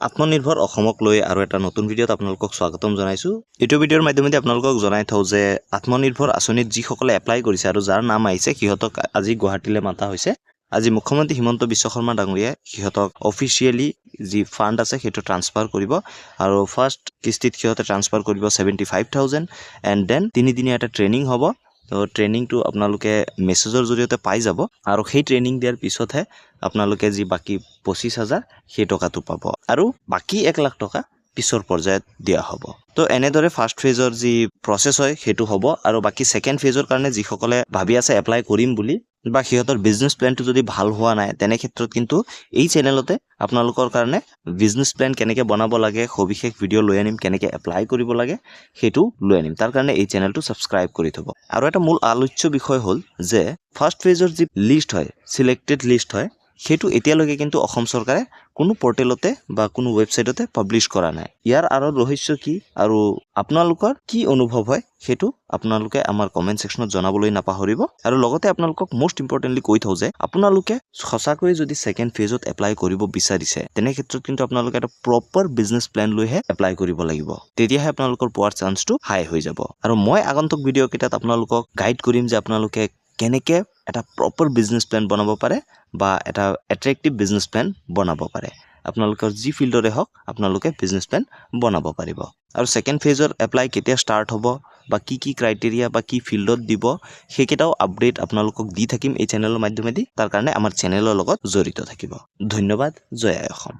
আত্মনিৰ্ভৰ অসমক লৈ আৰু এটা নতুন ভিডিঅ'ত আপোনালোকক স্বাগতম জনাইছো। এইটো ভিডিঅ'ৰ মাধ্যমেৰে আপোনালোকক জনাই থওঁ যে আত্মনিৰ্ভৰ আঁচনিত যিসকলে এপ্লাই কৰিছে আৰু যাৰ নাম আহিছে সিহঁতক আজি গুৱাহাটীলৈ মাতা হৈছে। আজি মুখ্যমন্ত্ৰী হিমন্ত বিশ্ব শৰ্মা ডাঙৰীয়াই সিহঁতক অফিচিয়েলি যি ফাণ্ড আছে সেইটো ট্ৰান্সফাৰ কৰিব আৰু ফাৰ্ষ্ট কিস্তিত সিহঁতে ট্ৰান্সফাৰ কৰিব 75,000 এণ্ড দেন 3 দিনীয়া এটা ট্ৰেইনিং হ'ব। তো ট্ৰেইনিংটো আপোনালোকে মেছেজৰ জৰিয়তে পাই যাব আৰু সেই ট্ৰেইনিং দিয়াৰ পিছতহে আপোনালোকে যি বাকী 25,000 সেই টকাটো পাব আৰু বাকী 1 লাখ টকা পিছৰ পৰ্যায়ত দিয়া হ'ব। তো এনেদৰে ফাৰ্ষ্ট ফেজৰ যি প্ৰচেছ হয় সেইটো হ'ব আৰু বাকী ছেকেণ্ড ফেজৰ কাৰণে যিসকলে ভাবি আছে এপ্লাই কৰিম বুলি বা সিহঁতৰ বিজনেছ প্লেনটো যদি ভাল হোৱা নাই তেনে ক্ষেত্ৰত কিন্তু এই চেনেলতে আপোনালোকৰ কাৰণে বিজনেছ প্লেন কেনেকৈ বনাব লাগে সবিশেষ ভিডিঅ' লৈ আনিম, কেনেকৈ এপ্লাই কৰিব লাগে সেইটো লৈ আনিম। তাৰ কাৰণে এই চেনেলটো ছাবস্ক্ৰাইব কৰি থ'ব। আৰু এটা মূল আলোচ্য বিষয় হ'ল যে ফাৰ্ষ্ট ফেজৰ যি লিষ্ট হয়, চিলেক্টেড লিষ্ট হয়, সেইটো এতিয়ালৈকে কিন্তু অসম চৰকাৰে কোনো পৰ্টেলতে বা কোনো ৱেবছাইটতে পাব্লিছ কৰা নাই। ইয়াৰ আঁৰৰ ৰহস্য কি আৰু আপোনালোকৰ কি অনুভৱ হয় সেইটো আপোনালোকে আমাৰ কমেণ্ট ছেকশ্যনত জনাবলৈ নাপাহৰিব। আৰু লগতে আপোনালোকক মোষ্ট ইম্পৰ্টেণ্টলি কৈ থওঁ যে আপোনালোকে সঁচাকৈ যদি ছেকেণ্ড ফেজত এপ্লাই কৰিব বিচাৰিছে তেনে ক্ষেত্ৰত কিন্তু আপোনালোকে এটা প্ৰপাৰ বিজনেছ প্লেন লৈহে এপ্লাই কৰিব লাগিব। তেতিয়াহে আপোনালোকৰ পোৱাৰ চান্সটো হাই হৈ যাব। আৰু মই আগন্তুক ভিডিঅ' কেইটাত আপোনালোকক গাইড কৰিম যে আপোনালোকে কেনেকৈ এটা প্ৰপাৰ বিজনেছ প্লেন বনাব পাৰে বা এটা এট্ৰেক্টিভ বিজনেছ প্লেন বনাব পাৰে। আপোনালোকৰ যি ফিল্ডৰে হওক আপোনালোকে বিজনেছ প্লেন বনাব পাৰিব। আৰু ছেকেণ্ড ফেজৰ এপ্লাই কেতিয়া ষ্টাৰ্ট হ'ব বা কি ক্ৰাইটেৰিয়া বা কি ফিল্ডত দিব সেইকেইটাও আপডেট আপোনালোকক দি থাকিম এই চেনেলৰ মাধ্যমেদি। তাৰ কাৰণে আমাৰ চেনেলৰ লগত জড়িত থাকিব। ধন্যবাদ। জয় আই অসম।